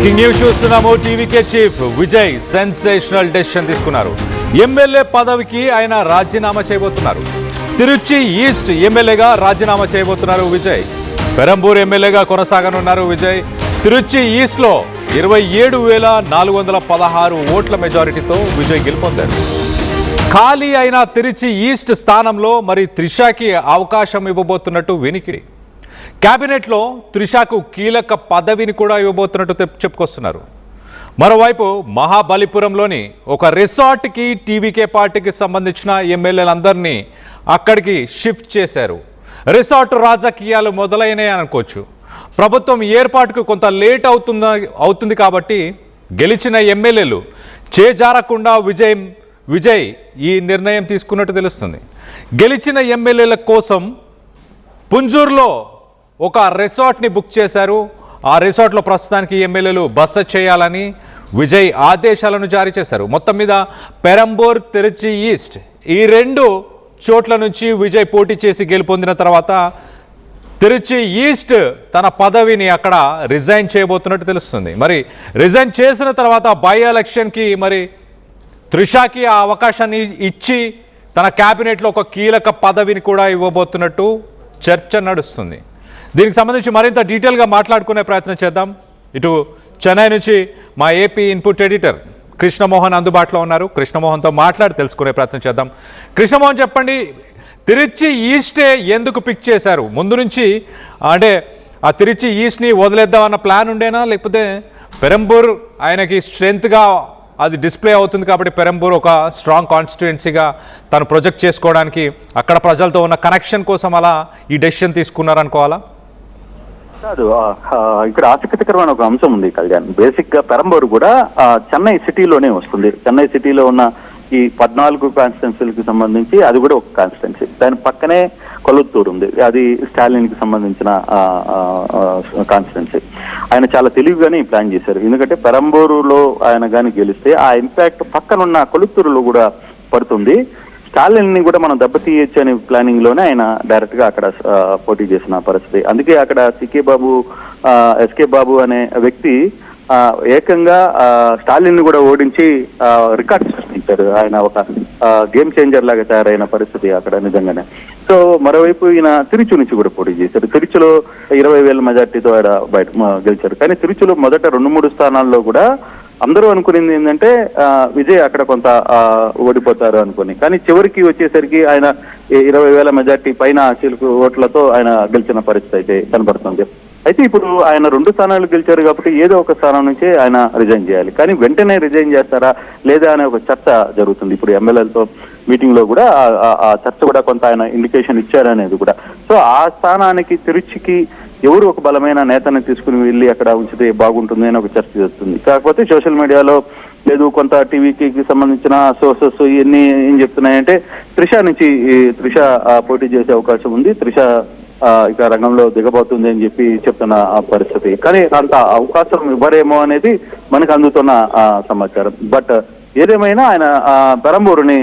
Breaking news చూస్తున్నాము. TVK chief Vijay sensational decision తీసుకున్నారు. MLA పదవికి ఆయన రాజీనామా చేయబోతున్నారు. తిరుచి ఈస్ట్ ఎమ్మెల్యేగా రాజీనామా చేయబోతున్నారు విజయ్. పెరంబూర్ ఎమ్మెల్యేగా కొనసాగనున్నారు విజయ్. తిరుచి ఈస్ట్లో 27,416 ఓట్ల మెజారిటీతో విజయ్ గెలుపొందారు. ఖాళీ అయిన తిరుచి ఈస్ట్ స్థానంలో మరి త్రిషాకి అవకాశం ఇవ్వబోతున్నట్టు వినికిడి. క్యాబినెట్లో త్రిషాకు కీలక పదవిని కూడా ఇవ్వబోతున్నట్టు చెప్పుకొస్తున్నారు. మరోవైపు మహాబలిపురంలోని ఒక రిసార్ట్కి టీవీకే పార్టీకి సంబంధించిన ఎమ్మెల్యేలందరినీ అక్కడికి షిఫ్ట్ చేశారు. రిసార్ట్ రాజకీయాలు మొదలైనాయి అనుకోవచ్చు. ప్రభుత్వం ఏర్పాటుకు కొంత లేట్ అవుతుంది కాబట్టి గెలిచిన ఎమ్మెల్యేలు చేజారకుండా విజయ్ ఈ నిర్ణయం తీసుకున్నట్టు తెలుస్తుంది. గెలిచిన ఎమ్మెల్యేల కోసం పుంజూరులో ఒక రిసార్ట్ని బుక్ చేశారు. ఆ రిసార్ట్లో ప్రస్తుతానికి ఎమ్మెల్యేలు బస చేయాలని విజయ్ ఆదేశాలను జారీ చేశారు. మొత్తం మీద పెరంబూర్, తిరుచి ఈస్ట్ ఈ 2 చోట్ల నుంచి విజయ్ పోటీ చేసి గెలుపొందిన తర్వాత తిరుచి ఈస్ట్ తన పదవిని అక్కడ రిజైన్ చేయబోతున్నట్టు తెలుస్తుంది. మరి రిజైన్ చేసిన తర్వాత బై ఎలక్షన్కి మరి త్రిషాకి ఆ అవకాశాన్ని ఇచ్చి తన క్యాబినెట్లో ఒక కీలక పదవిని కూడా ఇవ్వబోతున్నట్టు చర్చ నడుస్తుంది. దీనికి సంబంధించి మరింత డీటెయిల్గా మాట్లాడుకునే ప్రయత్నం చేద్దాం. ఇటు చెన్నై నుంచి మా ఏపీ ఇన్పుట్ ఎడిటర్ కృష్ణమోహన్ అందుబాటులో ఉన్నారు. కృష్ణమోహన్తో మాట్లాడి తెలుసుకునే ప్రయత్నం చేద్దాం. కృష్ణమోహన్, చెప్పండి, తిరుచి ఈస్టే ఎందుకు పిక్ చేశారు? ముందు నుంచి అంటే ఆ తిరుచి ఈస్ట్ని వదిలేద్దామన్న ప్లాన్ ఉండేనా, లేకపోతే పెరంబూర్ ఆయనకి స్ట్రెంగ్త్గా అది డిస్ప్లే అవుతుంది కాబట్టి పెరంబూర్ ఒక స్ట్రాంగ్ కాన్స్టిట్యుయెన్సీగా తను ప్రొజెక్ట్ చేసుకోవడానికి అక్కడ ప్రజలతో ఉన్న కనెక్షన్ కోసం అలా ఈ డెసిషన్ తీసుకున్నారనుకోవాలా? కాదు, ఇక్కడ ఆసక్తికరమైన ఒక అంశం ఉంది కళ్యాణ్. బేసిక్ గా పెరంబూర్ కూడా చెన్నై సిటీలోనే వస్తుంది. చెన్నై సిటీలో ఉన్న ఈ 14 కాన్స్టిట్యున్సీలకు సంబంధించి అది కూడా ఒక కాన్స్టిట్యున్సీ. దాని పక్కనే కొలుత్తూరు ఉంది, అది స్టాలిన్ కి సంబంధించిన కాన్స్టిట్యున్సీ. ఆయన చాలా తెలివిగానే ప్లాన్ చేశారు. ఎందుకంటే పెరంబూరులో ఆయన కానీ గెలిస్తే ఆ ఇంపాక్ట్ పక్కనున్న కొలుత్తూరులో కూడా పడుతుంది. స్టాలిన్ ని కూడా మనం దెబ్బతీయచ్చు అనే ప్లానింగ్ లోనే ఆయన డైరెక్ట్ గా అక్కడ పోటీ చేసిన పరిస్థితి. అందుకే అక్కడ ఎస్కే బాబు అనే వ్యక్తి ఏకంగా స్టాలిన్ ని కూడా ఓడించి రికార్డ్ సృష్టించారు. ఆయన ఒక గేమ్ చేంజర్ లాగా తయారైన పరిస్థితి అక్కడ నిజంగానే. సో మరోవైపు ఈయన తిరుచి నుంచి కూడా పోటీ చేశారు. తిరుచిలో 20,000 మెజార్టీతో ఆయన బయట గెలిచారు. కానీ తిరుచిలో మొదట 2-3 స్థానాల్లో కూడా అందరూ అనుకునేది ఏంటంటే విజయ్ అక్కడ కొంత ఓడిపోతారు అనుకుని, కానీ చివరికి వచ్చేసరికి ఆయన 20,000 మెజార్టీ పైన చిలుకు ఓట్లతో ఆయన గెలిచిన పరిస్థితి అయితే కనబడుతుంది. అయితే ఇప్పుడు ఆయన 2 స్థానాలు గెలిచారు కాబట్టి ఏదో ఒక స్థానం నుంచి ఆయన రిజైన్ చేయాలి. కానీ వెంటనే రిజైన్ చేస్తారా లేదా అనే ఒక చర్చ జరుగుతుంది. ఇప్పుడు ఎమ్మెల్యేలతో మీటింగ్ లో కూడా ఆ చర్చ కూడా కొంత ఆయన ఇండికేషన్ ఇచ్చారనేది కూడా. సో ఆ స్థానానికి తిరుచికి ఎవరు ఒక బలమైన నేతను తీసుకుని వెళ్ళి అక్కడ ఉంచితే బాగుంటుంది అని ఒక చర్చ జరుగుతుంది. కాకపోతే సోషల్ మీడియాలో లేదు, కొంత టీవీకి సంబంధించిన సోర్సెస్ ఇవన్నీ ఏం చెప్తున్నాయంటే త్రిష పోటీ చేసే అవకాశం ఉంది, త్రిష ఇక రంగంలో దిగబోతుంది అని చెప్పి చెప్తున్న పరిస్థితి. కానీ అంత అవకాశం ఇవ్వరేమో అనేది మనకు అందుతున్న సమాచారం. బట్ ఏదేమైనా ఆయన పెరంబూరుని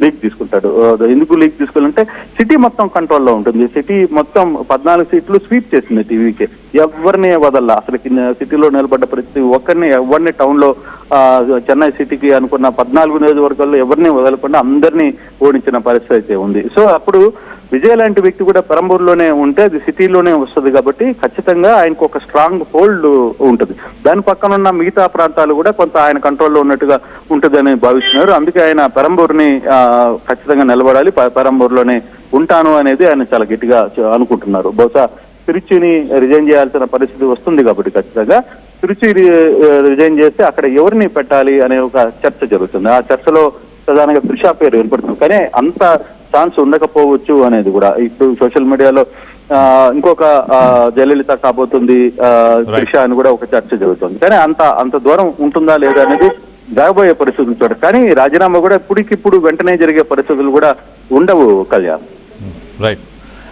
లీగ్ తీసుకుంటాడు. ఎందుకు లీగ్ తీసుకోవాలంటే సిటీ మొత్తం కంట్రోల్లో ఉంటుంది. సిటీ మొత్తం 14 సీట్లు స్వీప్ చేసింది టీవీకి. ఎవరిని వదల్లా, అసలు సిటీలో నిలబడ్డ పరిస్థితి ఎవరిని టౌన్ లో చెన్నై సిటీకి అనుకున్న 14 నియోజకవర్గాల్లో ఎవరిని వదలకుండా అందరినీ ఓడించిన పరిస్థితి అయితే ఉంది. సో అప్పుడు విజయ్ లాంటి వ్యక్తి కూడా పెరంబూరులోనే ఉంటే అది సిటీలోనే వస్తుంది కాబట్టి ఖచ్చితంగా ఆయనకు ఒక స్ట్రాంగ్ హోల్డ్ ఉంటుంది. దాని పక్కన ఉన్న మిగతా ప్రాంతాలు కూడా కొంత ఆయన కంట్రోల్లో ఉన్నట్టుగా ఉంటుందని భావిస్తున్నారు. అందుకే ఆయన పెరంబూరుని ఖచ్చితంగా నిలబడాలి, పెరంబూరులోనే ఉంటాను అనేది ఆయన చాలా గట్టిగా అనుకుంటున్నారు. బహుశా తిరుచిని రిజైన్ చేయాల్సిన పరిస్థితి వస్తుంది కాబట్టి ఖచ్చితంగా తిరుచి రిజైన్ చేస్తే అక్కడ ఎవరిని పెట్టాలి అనే ఒక చర్చ జరుగుతుంది. ఆ చర్చలో ప్రధానంగా త్రిషా పేరు ఏర్పడుతుంది. కానీ అంత ఛాన్స్ ఉండకపోవచ్చు అనేది కూడా ఇప్పుడు సోషల్ మీడియాలో ఇంకొక జయలలిత కాబోతుంది త్రిష అని కూడా ఒక చర్చ జరుగుతుంది. కానీ అంత దూరం ఉంటుందా లేదా అనేది జరగబోయే పరిస్థితులు చూడ. కానీ రాజీనామా కూడా ఇప్పటికిప్పుడు వెంటనే జరిగే పరిస్థితులు కూడా ఉండవు కళ్యాణ్. రైట్.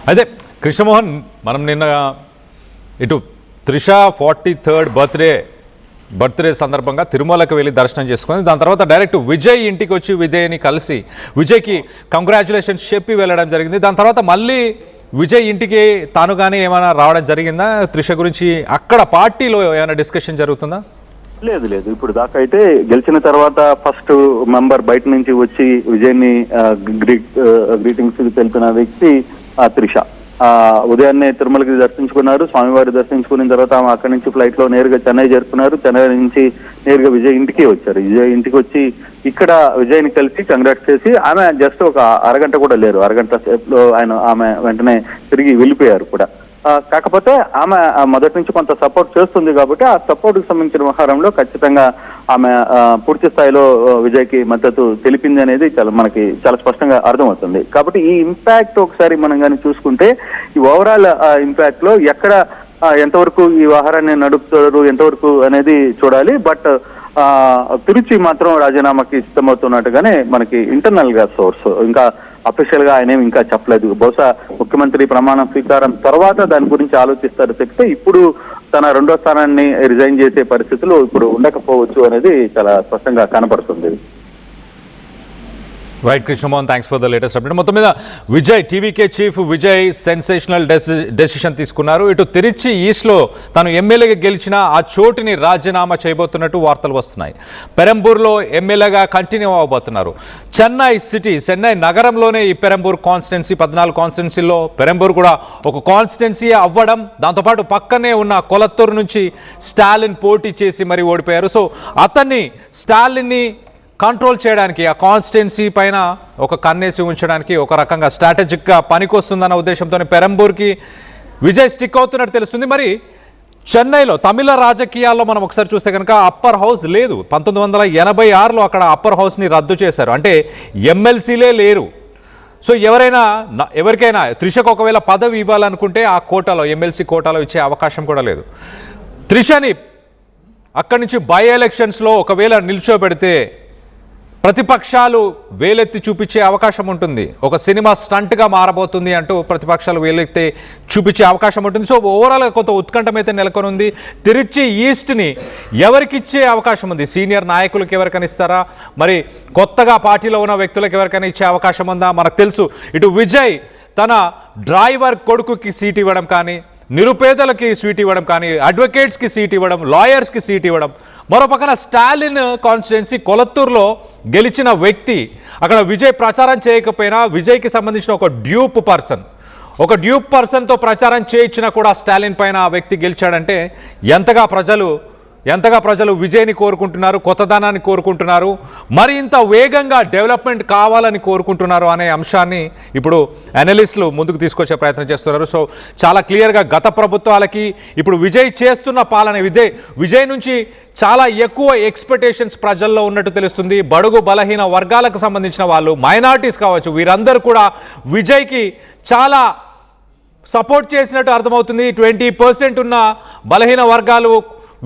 అయితే కృష్ణమోహన్, మనం నిన్న ఇటు త్రిష 43rd బర్త్డే సందర్భంగా తిరుమలకు వెళ్ళి దర్శనం చేసుకుని దాని తర్వాత డైరెక్ట్ విజయ్ ఇంటికి వచ్చి విజయ్ని కలిసి విజయ్కి కంగ్రాచులేషన్స్ చెప్పి వెళ్ళడం జరిగింది. దాని తర్వాత మళ్ళీ విజయ్ ఇంటికి తాను కానీ ఏమైనా రావడం జరిగిందా? త్రిష గురించి అక్కడ పార్టీలో ఏమైనా డిస్కషన్ జరుగుతుందా? లేదు లేదు, ఇప్పుడు దాకా అయితే గెలిచిన తర్వాత ఫస్ట్ మెంబర్ బయట నుంచి వచ్చి విజయ్ని గ్రీటింగ్స్ తెలిపిన వ్యక్తి త్రిష. ఉదయాన్నే తిరుమలకి దర్శించుకున్నారు, స్వామివారి దర్శించుకున్న తర్వాత ఆమె అక్కడి నుంచి ఫ్లైట్ లో నేరుగా చెన్నై చేరుకున్నారు. చెన్నై నుంచి నేరుగా విజయ్ ఇంటికి వచ్చారు. విజయ్ ఇంటికి వచ్చి ఇక్కడ విజయ్ని కలిసి కంగ్రాట్స్ చేసి ఆమె జస్ట్ ఒక అరగంట కూడా లేరు, అరగంట సేపులో ఆమె వెంటనే తిరిగి వెళ్ళిపోయారు కూడా. కాకపోతే ఆమె మొదటి నుంచి కొంత సపోర్ట్ చేస్తుంది కాబట్టి ఆ సపోర్ట్ కి సంబంధించిన వ్యవహారంలో ఖచ్చితంగా ఆమె పూర్తి స్థాయిలో విజయ్కి మద్దతు తెలిపింది అనేది మనకి చాలా స్పష్టంగా అర్థమవుతుంది. కాబట్టి ఈ ఇంపాక్ట్ ఒకసారి మనం కానీ చూసుకుంటే ఈ ఓవరాల్ ఇంపాక్ట్ లో ఎక్కడ ఎంతవరకు ఈ వ్యవహారాన్ని నడుపుతారు ఎంతవరకు అనేది చూడాలి. బట్ తిరుచి మాత్రం రాజీనామాకి సిద్ధమవుతున్నట్టుగానే మనకి ఇంటర్నల్ గా సోర్స్, ఇంకా అఫీషియల్ గా ఆయన ఇంకా చెప్పలేదు. బహుశా ముఖ్యమంత్రి ప్రమాణ స్వీకారం తర్వాత దాని గురించి ఆలోచిస్తారు చెప్తే ఇప్పుడు తన రెండో స్థానాన్ని రిజైన్ చేసే పరిస్థితులు ఇప్పుడు ఉండకపోవచ్చు అనేది చాలా స్పష్టంగా కనపడుతుంది. Right Krishnamohan, thanks for the latest update. మొత్తం మీద Vijay TVK chief Vijay sensational decision తీసుకున్నారు. ఇటు తిరుచి ఈస్ట్లో తాను ఎమ్మెల్యేగా గెలిచిన ఆ చోటుని రాజీనామా చేయబోతున్నట్టు వార్తలు వస్తున్నాయి. పెరంబూర్లో ఎమ్మెల్యేగా కంటిన్యూ అవ్వబోతున్నారు. చెన్నై నగరంలోనే ఈ పెరంబూర్ కాన్స్టిట్యున్సీ 14 కాన్స్టిట్యున్సీల్లో పెరంబూర్ కూడా ఒక కాన్స్టిట్యున్సీ అవ్వడం, దాంతోపాటు పక్కనే ఉన్న కొలత్తూరు నుంచి స్టాలిన్ పోటీ చేసి మరీ ఓడిపోయారు. సో అతన్ని స్టాలిన్ని కంట్రోల్ చేయడానికి ఆ కాన్స్టిట్యున్సీ పైన ఒక కన్నేసి ఉంచడానికి ఒక రకంగా స్ట్రాటజిక్గా పనికొస్తుందన్న ఉద్దేశంతో పెరంబూర్కి విజయ్ స్టిక్ అవుతున్నట్టు తెలుస్తుంది. మరి చెన్నైలో తమిళ రాజకీయాల్లో మనం ఒకసారి చూస్తే కనుక అప్పర్ హౌస్ లేదు. 1986లో అక్కడ అప్పర్ హౌస్ని రద్దు చేశారు, అంటే ఎమ్మెల్సీలే లేరు. సో ఎవరికైనా త్రిషకు ఒకవేళ పదవి ఇవ్వాలనుకుంటే ఆ కోటాలో ఎమ్మెల్సీ కోటాలో ఇచ్చే అవకాశం కూడా లేదు. త్రిషని అక్కడి నుంచి బై ఎలక్షన్స్లో ఒకవేళ నిల్చోబెడితే ప్రతిపక్షాలు వేలెత్తి చూపించే అవకాశం ఉంటుంది. ఒక సినిమా స్టంట్గా మారబోతుంది అంటూ ప్రతిపక్షాలు వేలెత్తి చూపించే అవకాశం ఉంటుంది. సో ఓవరాల్గా కొంత ఉత్కంఠం అయితే నెలకొనుంది. తిరుచి ఈస్ట్ని ఎవరికిచ్చే అవకాశం ఉంది? సీనియర్ నాయకులకు ఎవరికైనా ఇస్తారా, మరి కొత్తగా పార్టీలో ఉన్న వ్యక్తులకు ఎవరికైనా ఇచ్చే అవకాశం ఉందా? మనకు తెలుసు ఇటు విజయ్ తన డ్రైవర్ కొడుకుకి సీట్ ఇవ్వడం కానీ, నిరుపేదలకి సీట్ ఇవ్వడం కానీ, అడ్వకేట్స్కి సీట్ ఇవ్వడం, లాయర్స్కి సీట్ ఇవ్వడం. మరో పక్కన స్టాలిన్ కాన్స్టిట్యున్సీ కొలత్తూరులో గెలిచిన వ్యక్తి, అక్కడ విజయ్ ప్రచారం చేయకపోయినా విజయ్కి సంబంధించిన ఒక డ్యూప్ పర్సన్తో ప్రచారం చేయించినా కూడా స్టాలిన్ పైన ఆ వ్యక్తి గెలిచాడంటే ఎంతగా ప్రజలు విజయ్ని కోరుకుంటున్నారు, కొత్తదనాన్ని కోరుకుంటున్నారు, మరి ఇంత వేగంగా డెవలప్మెంట్ కావాలని కోరుకుంటున్నారు అనే అంశాన్ని ఇప్పుడు అనలిస్టులు ముందుకు తీసుకొచ్చే ప్రయత్నం చేస్తున్నారు. సో చాలా క్లియర్గా గత ప్రభుత్వాలకి ఇప్పుడు విజయ్ చేస్తున్న పాలన, విజయ్ నుంచి చాలా ఎక్కువ ఎక్స్పెక్టేషన్స్ ప్రజల్లో ఉన్నట్టు తెలుస్తుంది. బడుగు బలహీన వర్గాలకు సంబంధించిన వాళ్ళు, మైనారిటీస్ కావచ్చు, వీరందరూ కూడా విజయ్కి చాలా సపోర్ట్ చేసినట్టు అర్థమవుతుంది. 20% ఉన్న బలహీన వర్గాలు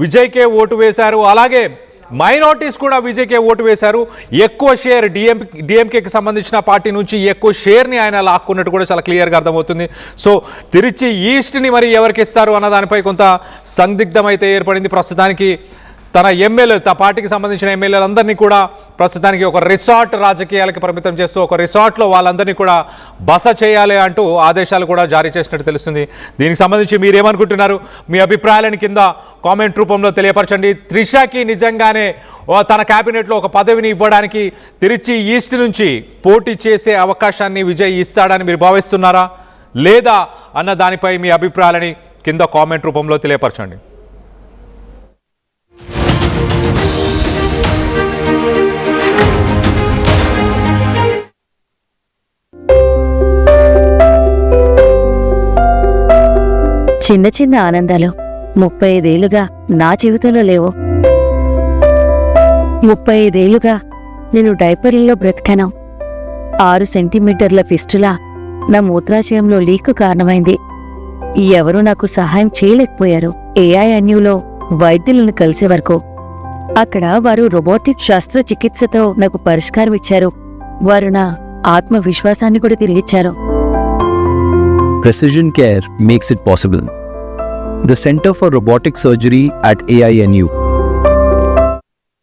విజయ్కే ఓటు వేశారు, అలాగే మైనారిటీస్ కూడా విజయ్కే ఓటు వేశారు. ఎక్కువ షేర్ డిఎంకేకి సంబంధించిన పార్టీ నుంచి ఎక్కువ షేర్ని ఆయన లాక్కున్నట్టు కూడా చాలా క్లియర్గా అర్థమవుతుంది. సో తిరుచి ఈస్ట్ని మరి ఎవరికి ఇస్తారు అన్న దానిపై కొంత సందిగ్ధం అయితే ఏర్పడింది. ప్రస్తుతానికి తన పార్టీకి సంబంధించిన ఎమ్మెల్యేలందరినీ కూడా ప్రస్తుతానికి ఒక రిసార్ట్ రాజకీయాలకి పరిమితం చేస్తూ ఒక రిసార్ట్లో వాళ్ళందరినీ కూడా బస చేయాలి అంటూ ఆదేశాలు కూడా జారీ చేసినట్టు తెలుస్తుంది. దీనికి సంబంధించి మీరేమనుకుంటున్నారు? మీ అభిప్రాయాలను కింద కామెంట్ రూపంలో తెలియపరచండి. త్రిషకి నిజంగానే తన క్యాబినెట్లో ఒక పదవిని ఇవ్వడానికి తిరుచి ఈస్ట్ నుంచి పోటీ చేసే అవకాశాన్ని విజయ్ ఇస్తాడని మీరు భావిస్తున్నారా లేదా అన్న దానిపై మీ అభిప్రాయాలని కింద కామెంట్ రూపంలో తెలియపరచండి. చిన్న చిన్న ఆనందాలు 35 ఏళ్లుగా నా జీవితంలో లేవు. 35 ఏళ్లుగా నేను డైపర్లలో బ్రతికాను. 6 సెంటీమీటర్ల ఫిస్టులా నా మూత్రాశయంలో లీక్ కారణమైంది. ఎవరూ నాకు సహాయం చేయలేకపోయారు. ఏఐఎన్యూలో వైద్యులను కలిసే వరకు అక్కడ వారు రోబోటిక్ శస్త్రచికిత్సతో నాకు పరిష్కారం ఇచ్చారు. వారు నా ఆత్మవిశ్వాసాన్ని కూడా తిరిగిచ్చారు. Precision Care makes it possible. The Center for Robotic Surgery at AINU